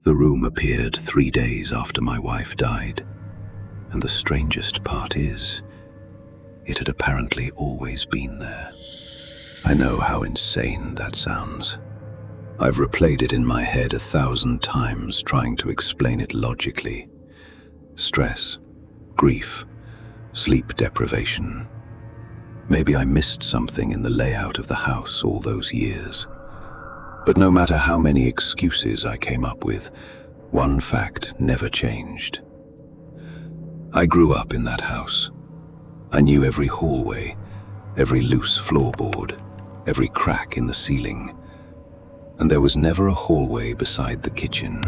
The room appeared 3 days after my wife died, and the strangest part is, it had apparently always been there. I know how insane that sounds. I've replayed it in my head 1,000 times, trying to explain it logically. Stress, grief, sleep deprivation. Maybe I missed something in the layout of the house all those years. But no matter how many excuses I came up with, one fact never changed. I grew up in that house. I knew every hallway, every loose floorboard, every crack in the ceiling. And there was never a hallway beside the kitchen.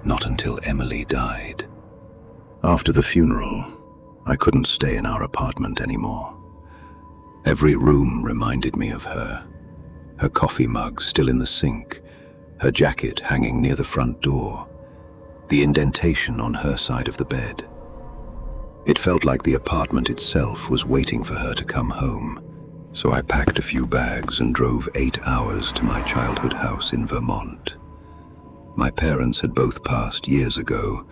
Not until Emily died. After the funeral, I couldn't stay in our apartment anymore. Every room reminded me of her. Her coffee mug still in the sink, her jacket hanging near the front door, the indentation on her side of the bed. It felt like the apartment itself was waiting for her to come home. So I packed a few bags and drove 8 hours to my childhood house in Vermont. My parents had both passed years ago,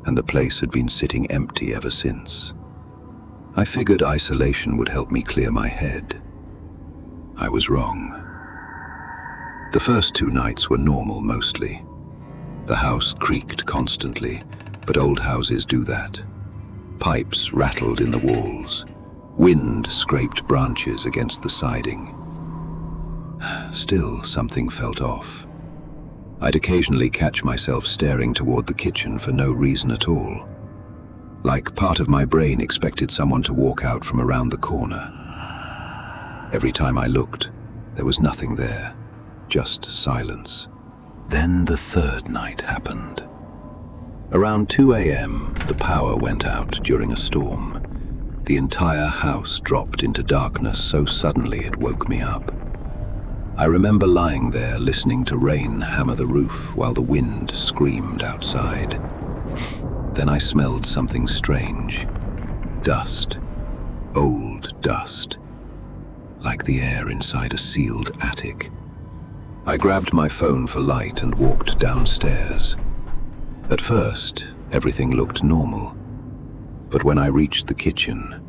and the place had been sitting empty ever since. I figured isolation would help me clear my head. I was wrong. The first 2 nights were normal mostly. The house creaked constantly, but old houses do that. Pipes rattled in the walls. Wind scraped branches against the siding. Still, something felt off. I'd occasionally catch myself staring toward the kitchen for no reason at all. Like part of my brain expected someone to walk out from around the corner. Every time I looked, there was nothing there, just silence. Then the 3rd night happened. Around 2 a.m., the power went out during a storm. The entire house dropped into darkness so suddenly it woke me up. I remember lying there listening to rain hammer the roof while the wind screamed outside. Then I smelled something strange. Dust. Old dust. Like the air inside a sealed attic. I grabbed my phone for light and walked downstairs. At first, everything looked normal. But when I reached the kitchen,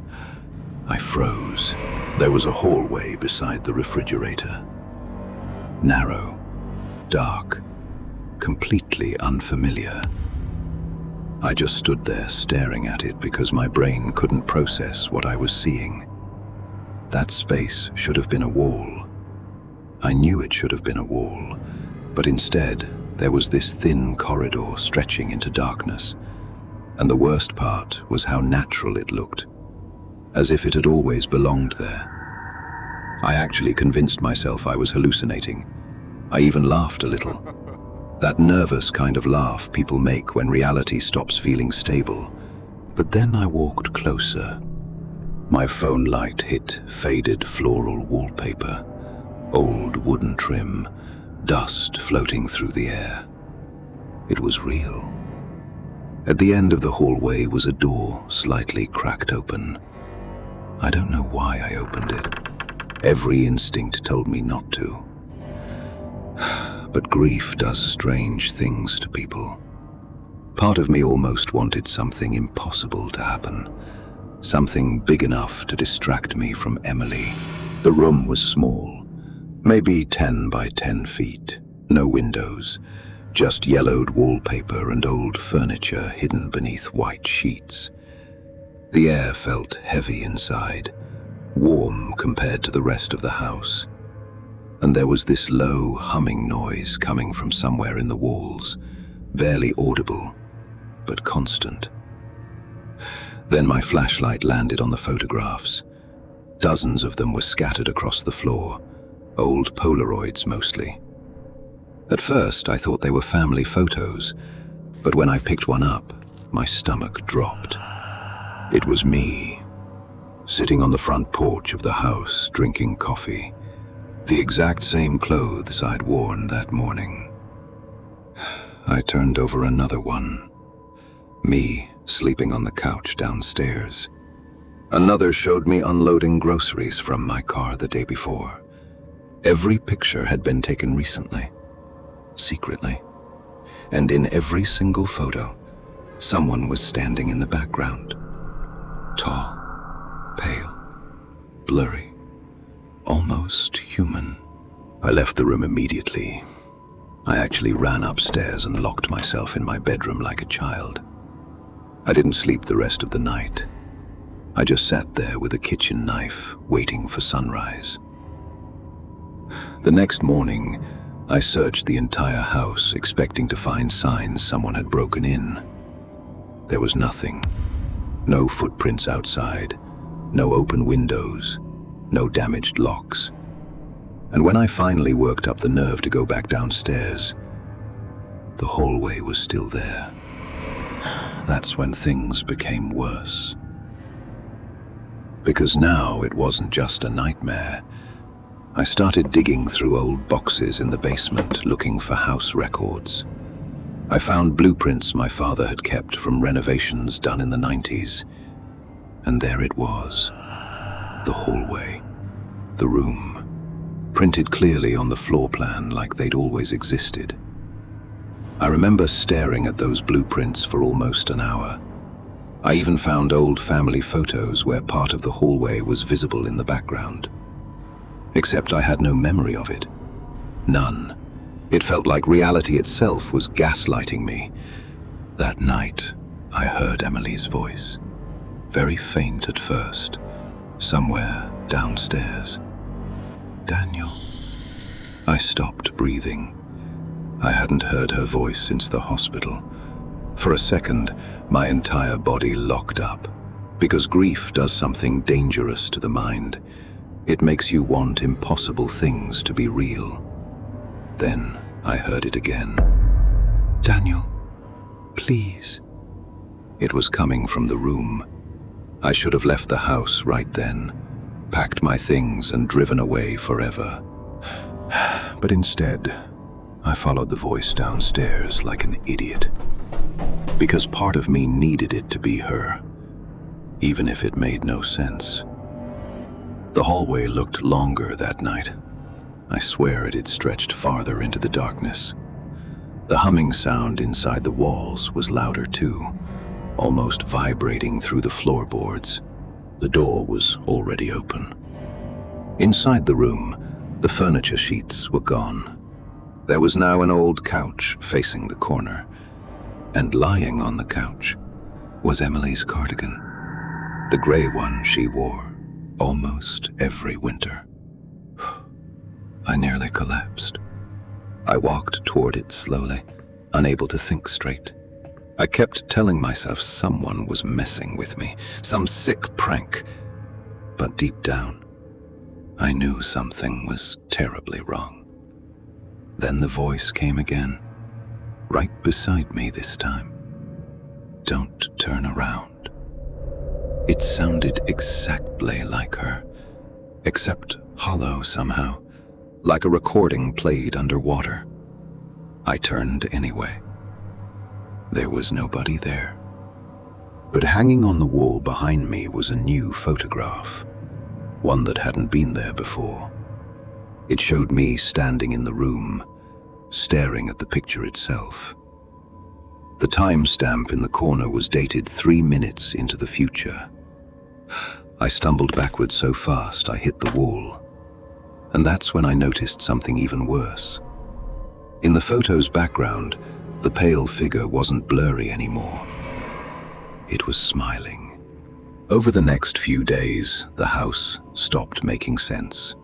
I froze. There was a hallway beside the refrigerator. Narrow, dark, completely unfamiliar. I just stood there staring at it because my brain couldn't process what I was seeing. That space should have been a wall. I knew it should have been a wall, but instead, there was this thin corridor stretching into darkness. And the worst part was how natural it looked, as if it had always belonged there. I actually convinced myself I was hallucinating. I even laughed a little. That nervous kind of laugh people make when reality stops feeling stable. But then I walked closer. My phone light hit faded floral wallpaper, old wooden trim, dust floating through the air. It was real. At the end of the hallway was a door slightly cracked open. I don't know why I opened it. Every instinct told me not to. But grief does strange things to people. Part of me almost wanted something impossible to happen. Something big enough to distract me from Emily. The room was small, maybe 10 by 10 feet. No windows. Just yellowed wallpaper and old furniture hidden beneath white sheets. The air felt heavy inside, warm compared to the rest of the house. And there was this low humming noise coming from somewhere in the walls, barely audible, but constant. Then my flashlight landed on the photographs. Dozens of them were scattered across the floor, old Polaroids mostly. At first, I thought they were family photos, but when I picked one up, my stomach dropped. It was me, sitting on the front porch of the house, drinking coffee, the exact same clothes I'd worn that morning. I turned over another one, me sleeping on the couch downstairs. Another showed me unloading groceries from my car the day before. Every picture had been taken recently. Secretly. and in every single photo, someone was standing in the background. Tall, pale, blurry, almost human. I left the room immediately. I actually ran upstairs and locked myself in my bedroom like a child. I didn't sleep the rest of the night. I just sat there with a kitchen knife, waiting for sunrise. The next morning, I searched the entire house, expecting to find signs someone had broken in. There was nothing. No footprints outside, no open windows, no damaged locks. And when I finally worked up the nerve to go back downstairs, the hallway was still there. That's when things became worse. Because now it wasn't just a nightmare. I started digging through old boxes in the basement looking for house records. I found blueprints my father had kept from renovations done in the 90s. And there it was. The hallway. The room. Printed clearly on the floor plan like they'd always existed. I remember staring at those blueprints for almost an hour. I even found old family photos where part of the hallway was visible in the background. Except I had no memory of it. None. It felt like reality itself was gaslighting me. That night, I heard Emily's voice. Very faint at first, somewhere downstairs. Daniel. I stopped breathing. I hadn't heard her voice since the hospital. For a second, my entire body locked up, because grief does something dangerous to the mind. It makes you want impossible things to be real. Then I heard it again. Daniel, please. It was coming from the room. I should have left the house right then, packed my things and driven away forever. But instead, I followed the voice downstairs like an idiot. Because part of me needed it to be her, even if it made no sense. The hallway looked longer that night. I swear it had stretched farther into the darkness. The humming sound inside the walls was louder too, almost vibrating through the floorboards. The door was already open. Inside the room, the furniture sheets were gone. There was now an old couch facing the corner, and lying on the couch was Emily's cardigan, the gray one she wore almost every winter. I nearly collapsed. I walked toward it slowly, unable to think straight. I kept telling myself someone was messing with me, some sick prank. But deep down, I knew something was terribly wrong. Then the voice came again, right beside me this time. Don't turn around. It sounded exactly like her, except hollow somehow, like a recording played underwater. I turned anyway. There was nobody there. But hanging on the wall behind me was a new photograph, one that hadn't been there before. It showed me standing in the room, staring at the picture itself. The timestamp in the corner was dated 3 minutes into the future. I stumbled backwards so fast I hit the wall. And that's when I noticed something even worse. In the photo's background, the pale figure wasn't blurry anymore. It was smiling. Over the next few days, the house stopped making sense.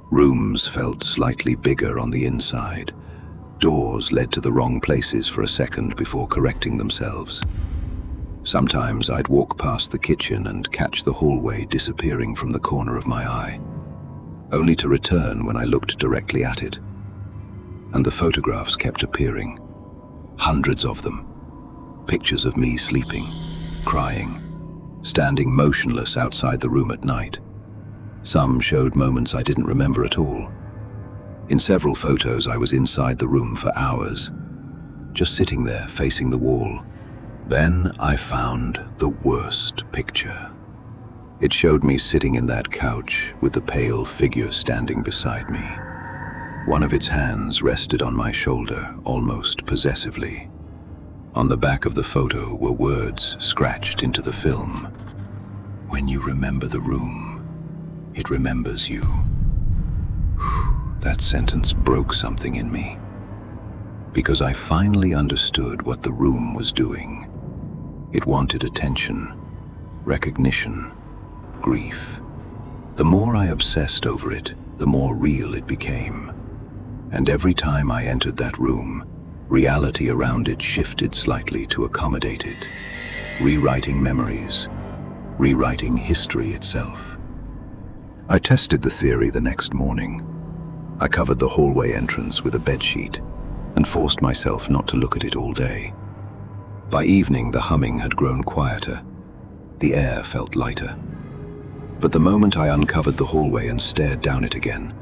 Rooms felt slightly bigger on the inside. Doors led to the wrong places for a second before correcting themselves. Sometimes I'd walk past the kitchen and catch the hallway disappearing from the corner of my eye, only to return when I looked directly at it. And the photographs kept appearing, hundreds of them. Pictures of me sleeping, crying, standing motionless outside the room at night. Some showed moments I didn't remember at all. In several photos, I was inside the room for hours, just sitting there facing the wall. Then I found the worst picture. It showed me sitting in that couch with the pale figure standing beside me. One of its hands rested on my shoulder, almost possessively. On the back of the photo were words scratched into the film. "When you remember the room, it remembers you." That sentence broke something in me, because I finally understood what the room was doing. It wanted attention, recognition, grief. The more I obsessed over it, the more real it became. And every time I entered that room, reality around it shifted slightly to accommodate it, rewriting memories, rewriting history itself. I tested the theory the next morning. I covered the hallway entrance with a bedsheet and forced myself not to look at it all day. By evening, the humming had grown quieter. The air felt lighter. But the moment I uncovered the hallway and stared down it again,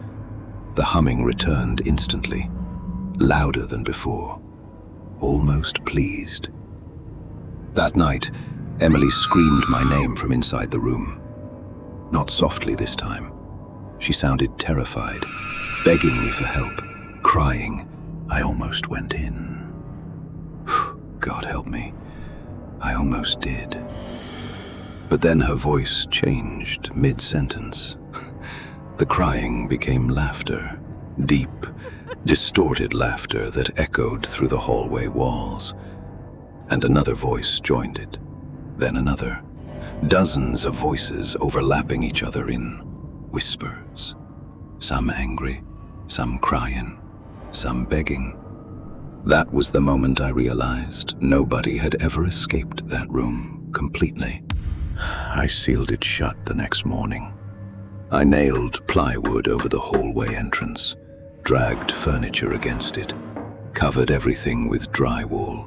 the humming returned instantly, louder than before, almost pleased. That night, Emily screamed my name from inside the room. Not softly this time. She sounded terrified, begging me for help, crying. I almost went in. God help me, I almost did. But then her voice changed mid-sentence. The crying became laughter, deep, distorted laughter that echoed through the hallway walls. And another voice joined it, then another. Dozens of voices overlapping each other in whispers. Some angry, some crying, some begging. That was the moment I realized nobody had ever escaped that room completely. I sealed it shut the next morning. I nailed plywood over the hallway entrance, dragged furniture against it, covered everything with drywall.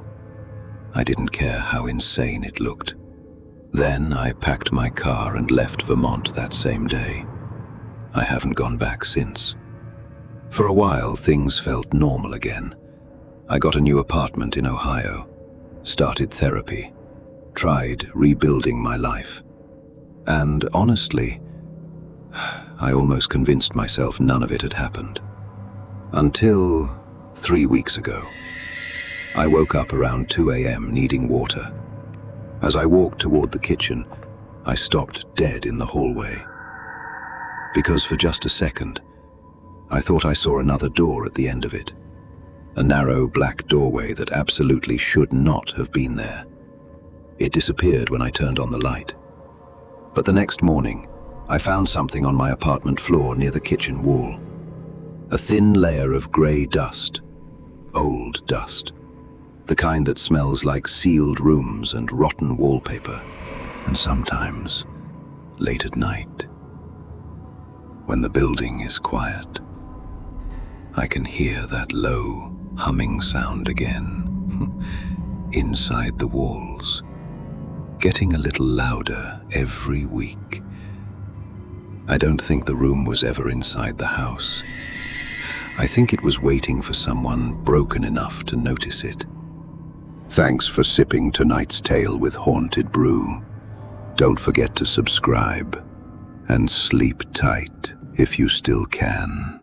I didn't care how insane it looked. Then I packed my car and left Vermont that same day. I haven't gone back since. For a while, things felt normal again. I got a new apartment in Ohio, started therapy, tried rebuilding my life. And honestly, I almost convinced myself none of it had happened. Until 3 weeks ago. I woke up around 2 a.m. needing water. As I walked toward the kitchen, I stopped dead in the hallway. Because for just a second, I thought I saw another door at the end of it. A narrow black doorway that absolutely should not have been there. It disappeared when I turned on the light. But the next morning, I found something on my apartment floor near the kitchen wall. A thin layer of gray dust, old dust. The kind that smells like sealed rooms and rotten wallpaper. And sometimes, late at night, when the building is quiet, I can hear that low, humming sound again, inside the walls, getting a little louder every week. I don't think the room was ever inside the house. I think it was waiting for someone broken enough to notice it. Thanks for sipping tonight's tale with Haunted Brew. Don't forget to subscribe and sleep tight if you still can.